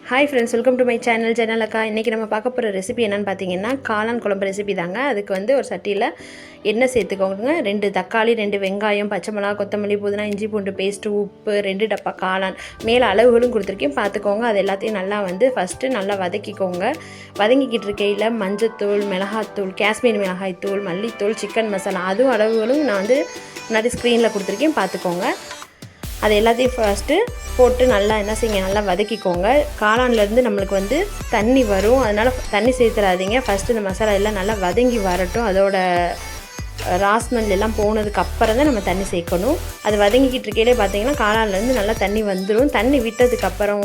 Hi friends, welcome to my channel அக்கா. இன்றைக்கி நம்ம பார்க்க போகிற ரெசிபி என்னென்னு பார்த்தீங்கன்னா காளான் குழம்பு ரெசிபி தாங்க. அதுக்கு வந்து ஒரு சட்டியில் எண்ணெய் சேர்த்துக்கோங்க. 2 தக்காளி, 2 வெங்காயம், பச்சை மிளகா, கொத்தமல்லி, புதினா, இஞ்சி பூண்டு பேஸ்ட்டு, உப்பு, 2 டப்பா காளான், மேலே அளவுகளும் கொடுத்துருக்கேன் பார்த்துக்கோங்க. அது எல்லாத்தையும் நல்லா வந்து ஃபஸ்ட்டு நல்லா வதக்கிக்கோங்க. வதங்கிக்கிட்டு இருக்கையில் மஞ்சத்தூள், மிளகாத்தூள், காஷ்மீரி மிளகாய்த்தூள், மல்லித்தூள், சிக்கன் மசாலா அதுவும் அளவுகளும் நான் வந்து முன்னாடி ஸ்க்ரீனில் கொடுத்துருக்கேன் பார்த்துக்கோங்க. அது எல்லாத்தையும் ஃபஸ்ட்டு போட்டு நல்லா என்ன செய்யுங்க, நல்லா வதக்கிக்கோங்க. காளான்லேருந்து நம்மளுக்கு வந்து தண்ணி வரும், அதனால் தண்ணி சேர்த்துறாதீங்க. ஃபஸ்ட்டு இந்த மசாலா எல்லாம் நல்லா வதங்கி வரட்டும். அதோட ராஸ்மெல் எல்லாம் போனதுக்கு அப்புறம் தான் நம்ம தண்ணி சேர்க்கணும். அது வதங்கிக்கிட்டு இருக்கையிலே பார்த்தீங்கன்னா காளான்லேருந்து நல்லா தண்ணி வந்துடும். தண்ணி விட்டதுக்கப்புறம்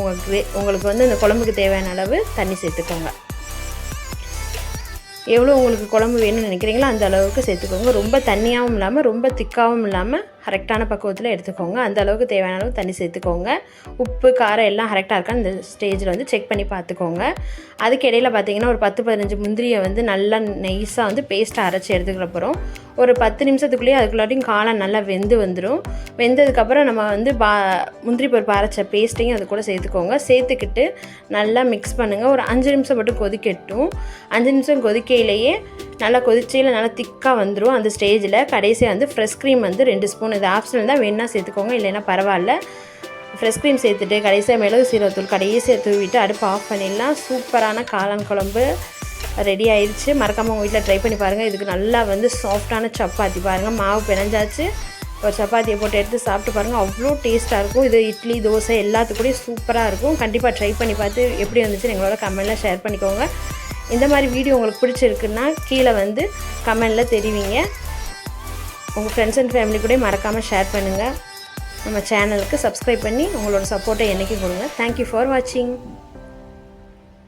உங்களுக்கு வந்து இந்த குழம்புக்கு தேவையான அளவு தண்ணி சேர்த்துக்கோங்க. எவ்வளோ உங்களுக்கு குழம்பு வேணும்னு நினைக்கிறீங்களோ அந்த அளவுக்கு சேர்த்துக்கோங்க. ரொம்ப தண்ணியாகவும் இல்லாமல் ரொம்ப திக்காகவும் இல்லாமல் கரெக்டான பக்குவத்தில் எடுத்துக்கோங்க. அந்த அளவுக்கு தேவையான அளவு தண்ணி சேர்த்துக்கோங்க. உப்பு, காரம் எல்லாம் கரெக்டாக இருக்கான்னு இந்த ஸ்டேஜில் வந்து செக் பண்ணி பார்த்துக்கோங்க. அதுக்கு இடையில் பார்த்தீங்கன்னா ஒரு 10-15 முந்திரியை வந்து நல்லா நைஸாக வந்து பேஸ்ட்டாக அரைச்சி எடுத்துக்கிறப்பறம் ஒரு 10 நிமிஷத்துக்குள்ளேயே அதுக்குள்ளாட்டியும் காளான் நல்லா வெந்து வந்துடும். வெந்ததுக்கப்புறம் நம்ம வந்து முந்திரி பருப்பு அரைச்ச பேஸ்ட்டையும் அது கூட சேர்த்துக்கோங்க. சேர்த்துக்கிட்டு நல்லா மிக்ஸ் பண்ணுங்கள். ஒரு 5 நிமிஷம் மட்டும் கொதிக்கட்டும். 5 நிமிஷம் கொதிக்கையிலேயே நல்லா கொதிச்சையில் நல்லா திக்காக வந்துடும். அந்த ஸ்டேஜில் கடைசியாக வந்து ஃப்ரெஷ் க்ரீம் வந்து 2 ஸ்பூன், இது ஆப்ஷனல் தான், வேணால் சேர்த்துக்கோங்க, இல்லைன்னா பரவாயில்ல. ஃப்ரெஷ் க்ரீம் சேர்த்துட்டு கடைசியாக மிளகு சீரகத்தூள் கடைசியாக தூவிட்டு அடுப்பு ஆஃப் பண்ணிடலாம். சூப்பரான காளான் குழம்பு ரெடி ஆயிடுச்சு. மறக்காமல் உங்கள் வீட்டில் ட்ரை பண்ணி பாருங்கள். இதுக்கு நல்லா வந்து சாஃப்டான சப்பாத்தி பாருங்கள், மாவு பிணைஞ்சாச்சு. ஒரு சப்பாத்தியை போட்டு எடுத்து சாப்பிட்டு பாருங்கள், அவ்வளோ டேஸ்ட்டாக இருக்கும். இது இட்லி, தோசை எல்லாத்துக்கூடயும் சூப்பராக இருக்கும். கண்டிப்பாக ட்ரை பண்ணி பார்த்து எப்படி வந்துச்சுன்னு எங்களோட கமெண்ட்டில் ஷேர் பண்ணிக்கோங்க. இந்த மாதிரி வீடியோ உங்களுக்கு பிடிச்சிருக்குன்னா கீழே வந்து கமெண்டில் தெரிவிங்க. உங்கள் ஃப்ரெண்ட்ஸ் அண்ட் ஃபேமிலி கூட மறக்காமல் ஷேர் பண்ணுங்கள். நம்ம சேனலுக்கு சப்ஸ்கிரைப் பண்ணி உங்களோட சப்போர்ட்டை என்றைக்கும் கொடுங்க. தேங்க்யூ ஃபார் வாட்சிங்.